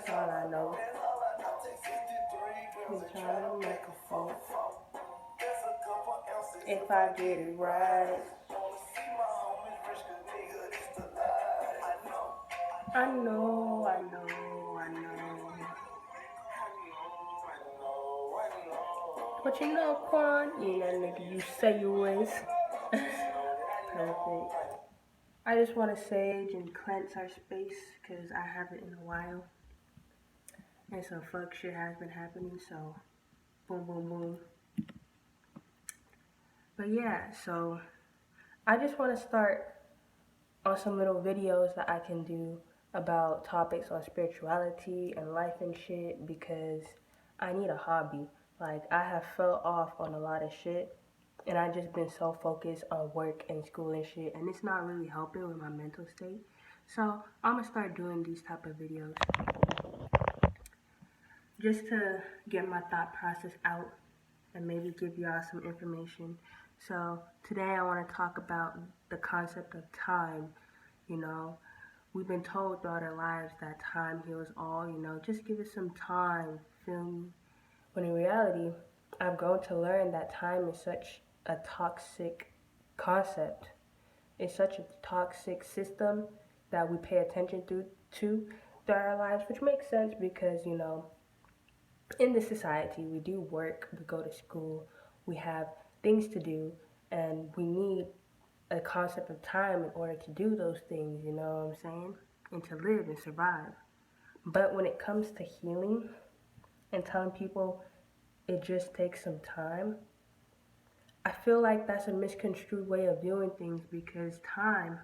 That's all I know. I'm trying to make a phone. If I get it right, I know, I know, I know. But you know, Quan, you that nigga you say you was. Perfect. I just want to sage and cleanse our space because I haven't in a while. And some fuck shit has been happening, so boom, boom, boom. But yeah, so I just want to start on some little videos that I can do about topics on spirituality and life and shit because I need a hobby. Like, I have fell off on a lot of shit and I just been so focused on work and school and shit, and it's not really helping with my mental state. So I'm gonna start doing these type of videos just to get my thought process out and maybe give y'all some information. So today I want to talk about the concept of time. You know, we've been told throughout our lives that time heals all, just give it some time, feel me? When in reality, I've grown to learn that time is such a toxic concept. It's such a toxic system that we pay attention to throughout our lives, which makes sense because, in this society, we do work, we go to school, we have things to do, and we need a concept of time in order to do those things, you know what I'm saying? And to live and survive. But when it comes to healing and telling people it just takes some time, I feel like that's a misconstrued way of viewing things because time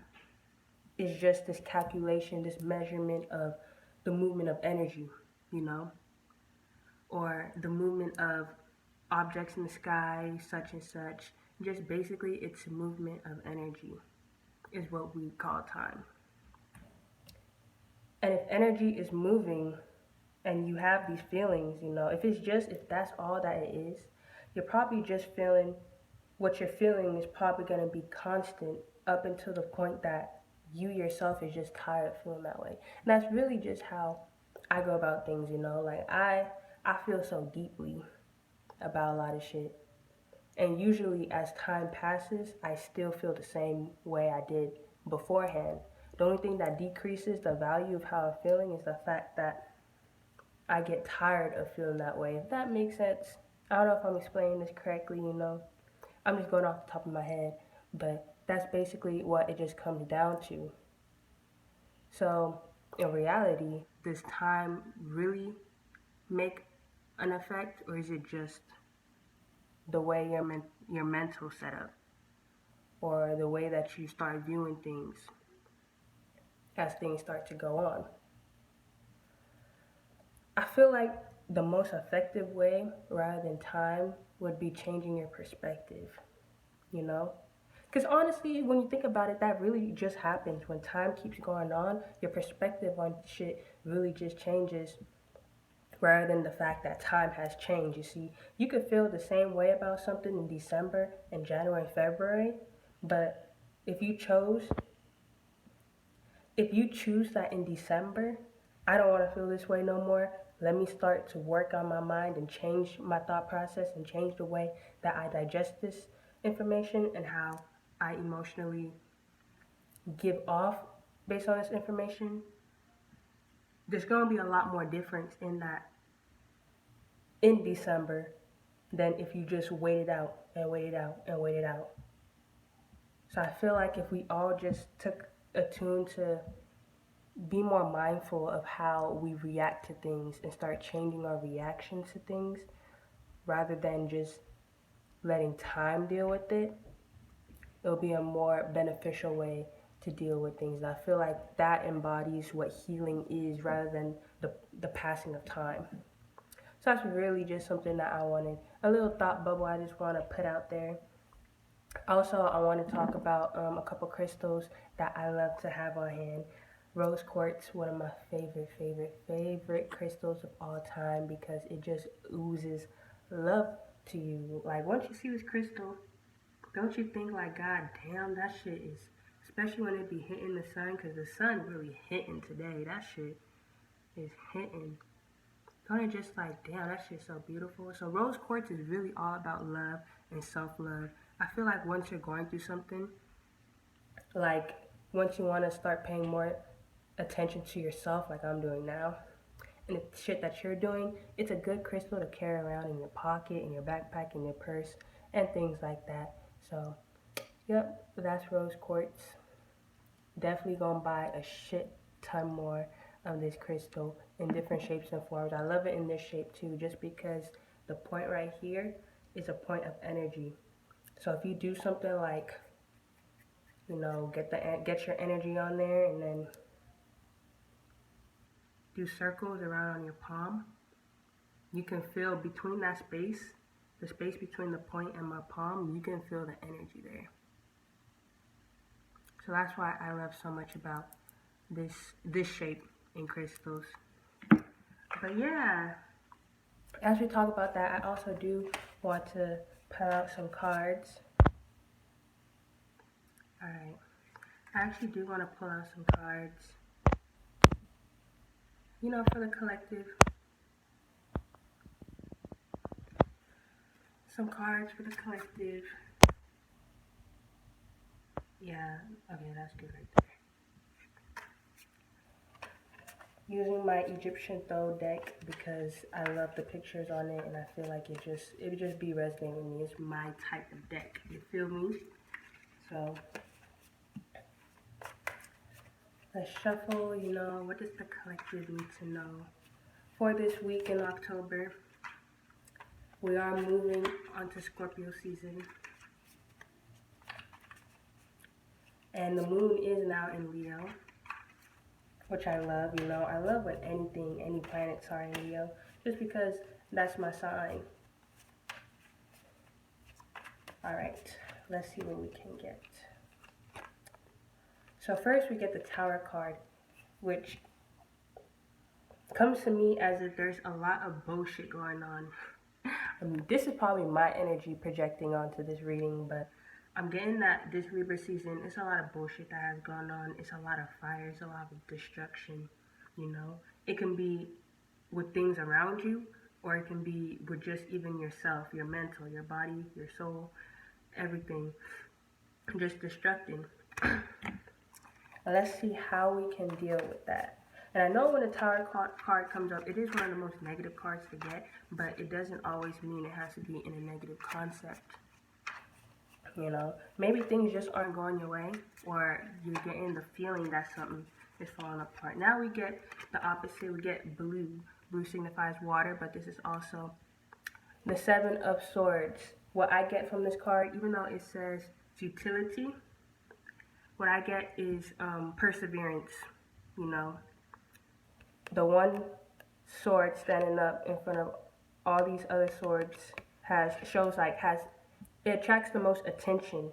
is just this calculation, this measurement of the movement of energy, you know, or the movement of objects in the sky, such and such. Just basically, it's a movement of energy, is what we call time. And if energy is moving and you have these feelings, if that's all that it is, you're probably just feeling what you're feeling is probably going to be constant up until the point that you yourself is just tired of feeling that way. And that's really just how I go about things, like I feel so deeply about a lot of shit. And usually as time passes, I still feel the same way I did beforehand. The only thing that decreases the value of how I'm feeling is the fact that I get tired of feeling that way. If that makes sense. I don't know if I'm explaining this correctly. I'm just going off the top of my head, but that's basically what it just comes down to. So, in reality, does time really make an effect, or is it just the way your mental setup, or the way that you start viewing things as things start to go on? I feel like the most effective way, rather than time, would be changing your perspective, you know? Because honestly, when you think about it, that really just happens. When time keeps going on, your perspective on shit really just changes rather than the fact that time has changed. You see, you could feel the same way about something in December and January and February, but if you chose, if you choose that in December, I don't want to feel this way no more. Let me start to work on my mind and change my thought process and change the way that I digest this information and how I emotionally give off based on this information. There's going to be a lot more difference in that in December than if you just wait it out and wait it out and wait it out. So I feel like if we all just took a tune to be more mindful of how we react to things and start changing our reactions to things rather than just letting time deal with it, it'll be a more beneficial way to deal with things. And I feel like that embodies what healing is rather than the passing of time. So that's really just something that I wanted, a little thought bubble I just want to put out there. Also, I want to talk about a couple crystals that I love to have on hand. Rose quartz, one of my favorite crystals of all time because it just oozes love to you. Like, once you see this crystal, don't you think like, God damn, that shit is, especially when it be hitting the sun, because the sun really hitting today. That shit is hitting. Don't it just like, damn, that shit's so beautiful. So rose quartz is really all about love and self-love. I feel like once you're going through something, like once you want to start paying more attention to yourself like I'm doing now, and the shit that you're doing, it's a good crystal to carry around in your pocket, in your backpack, in your purse, and things like that. So, yep, that's rose quartz. Definitely gonna buy a shit ton more of this crystal in different shapes and forms. I love it in this shape too, just because the point right here is a point of energy. So if you do something like, you know, get your energy on there and then do circles around on your palm, you can feel between that space, the space between the point and my palm, you can feel the energy there. So that's why I love so much about this shape in crystals. But yeah, as we talk about that, I also do want to pull out some cards. Alright, I actually do want to pull out some cards, you know, for the collective. Some cards for the collective. Yeah, okay, that's good right there. Using my Egyptian Throw deck because I love the pictures on it and I feel like it would just be resonating with me. It's my type of deck, you feel me? So let's shuffle, you know, what does the collective need to know? For this week in October, we are moving on to Scorpio season. And the moon is now in Leo, which I love, you know. I love when any planets are in Leo, just because that's my sign. Alright, let's see what we can get. So first we get the Tower card, which comes to me as if there's a lot of bullshit going on. This is probably my energy projecting onto this reading, but I'm getting that this Libra season, it's a lot of bullshit that has gone on. It's a lot of fire, it's a lot of destruction, you know. It can be with things around you, or it can be with just even yourself, your mental, your body, your soul, everything, just destructing. Let's see how we can deal with that. And I know when the Tower card comes up, it is one of the most negative cards to get, but it doesn't always mean it has to be in a negative concept. You know, maybe things just aren't going your way, or you're getting the feeling that something is falling apart. Now we get the opposite. We get blue. Blue signifies water, but this is also the Seven of Swords. What I get from this card, even though it says futility, what I get is perseverance, you know. The one sword standing up in front of all these other swords it attracts the most attention.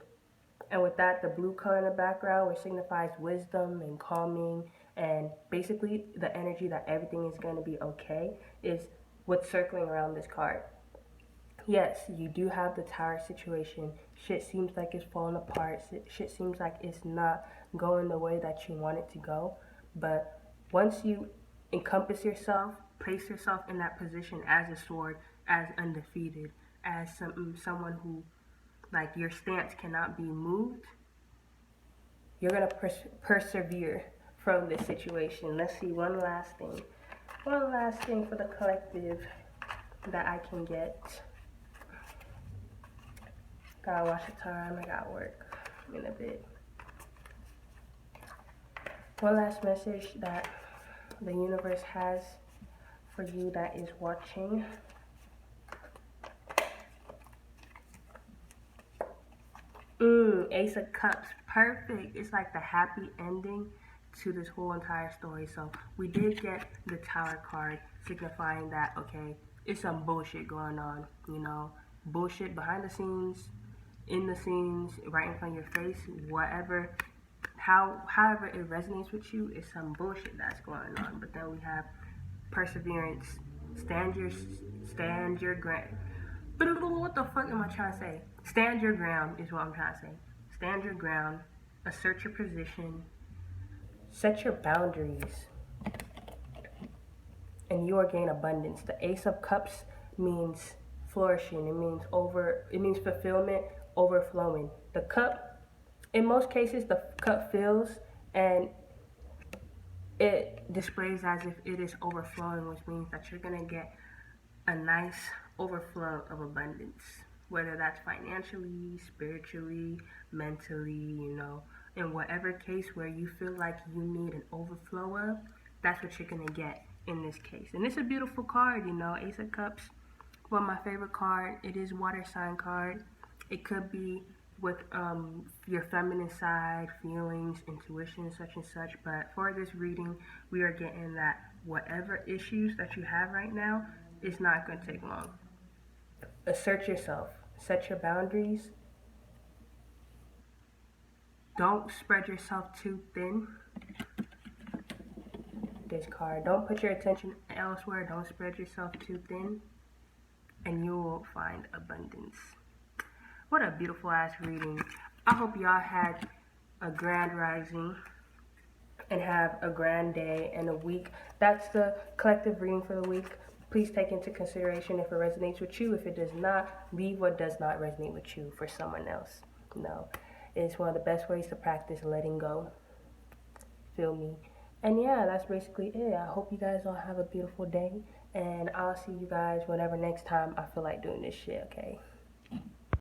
And with that, the blue color in the background, which signifies wisdom and calming, and basically the energy that everything is going to be okay, is what's circling around this card. Yes, you do have the Tower situation. Shit seems like it's falling apart. Shit seems like it's not going the way that you want it to go. But once you encompass yourself, place yourself in that position as a sword, as undefeated, as someone who, like, your stance cannot be moved, you're going to persevere from this situation. Let's see, one last thing for the collective that I can get. Gotta watch the time, I got work in a bit. One last message that the universe has for you that is watching. Ace of Cups, perfect. It's like the happy ending to this whole entire story. So we did get the Tower card signifying that, okay, it's some bullshit going on, you know, bullshit behind the scenes, in the scenes, right in front of your face, whatever, however it resonates with you, is some bullshit that's going on. But then we have perseverance, stand your ground. But what the fuck am I trying to say? Stand your ground is what I'm trying to say. Stand your ground, assert your position, set your boundaries. and you are gain abundance. The Ace of Cups means flourishing. It means fulfillment, overflowing. The cup, in most cases, the cup fills and it displays as if it is overflowing, which means that you're gonna get a nice overflow of abundance, whether that's financially, spiritually, mentally, in whatever case where you feel like you need an overflow of, that's what you're gonna get in this case. And it's a beautiful card, Ace of Cups. Well, my favorite card, it is water sign card. It could be with your feminine side, feelings, intuition, such and such. But for this reading, we are getting that whatever issues that you have right now, it's not going to take long. Assert yourself. Set your boundaries. Don't spread yourself too thin. This card. Don't put your attention elsewhere. Don't spread yourself too thin. And you will find abundance. What a beautiful ass reading. I hope y'all had a grand rising and have a grand day and a week. That's the collective reading for the week. Please take into consideration if it resonates with you. If it does not, leave what does not resonate with you for someone else. No, it's one of the best ways to practice letting go. Feel me? And yeah, that's basically it. I hope you guys all have a beautiful day. And I'll see you guys whenever next time I feel like doing this shit, okay?